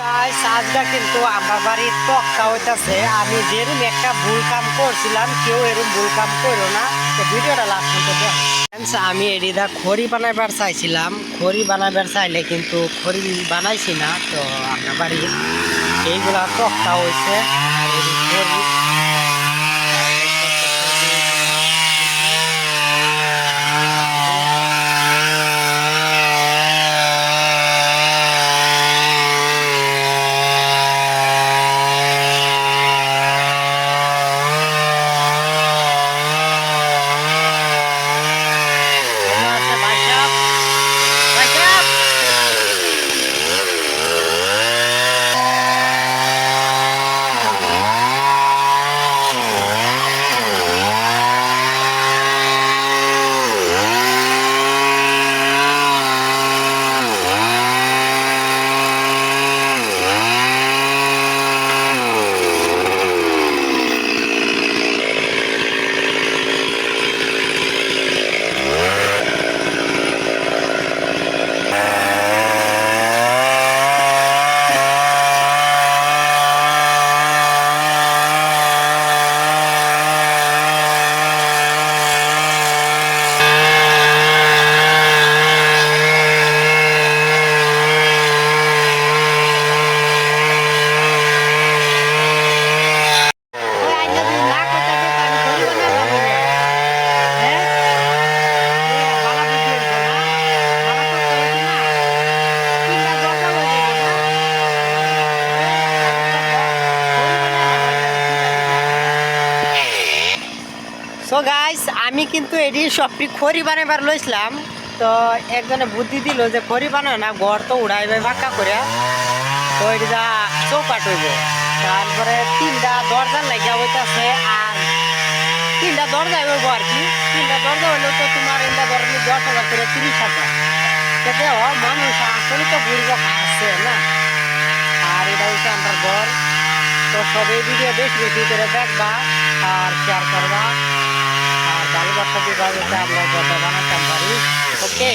আজটা কিন্তু আমার বাড়ির টকটা হইতাছে। আমি যেরকম একটা ভুল কাম করছিলাম, কেউ এরকম ভুল কাম করো না। তো ভিডিওটা লাস্ট পর্যন্ত দেখো। আমি এডিদা খড়ি বানাইবার চাইছিলাম, খড়ি বানাইবার চাইলে কিন্তু খড়ি বানাইছি না। তো আপনার বাড়ির এইগুলা টকটা হয়েছে আর এই খড়ি ভাই সাহেব, ভাই সাহেব। ওই আইনা যদি না কইতাছে তো আমি খড়ি বানাইলাম না। হ্যাঁ, বালা বুদ্ধি হইছে না, বালা তো হইছে না। তিনটা দরজা হয়ে যাবে না। সো গাইস, আমি কিন্তু এটি সবটি খড়ি বানাইবার লইছিলাম। তো একজনে বুদ্ধি দিল যে খড়ি বানায় না, ঘর তো উড়াইবে ফাঁকা করে। তো এটা চৌকাট হইব। তারপরে তিনটা দরজা লাগিয়া হইতাছে আর তিনটা দরজা হইব আর কি। তিনটা দরজা হইলে তো তোমার এটা ধরেন 10,000 করে 30,000। সেটা মানুষ আসলে তো বুড়ব আছে না। আর এটা হচ্ছে আমার ঘর। তো সবাই ভিডিও বেশি বেশি করে দেখবা আর শেয়ার করবা। আর ভালোবাসা দিবা যাতে আমরা ঘরটা বানাতাম পারি। ওকে।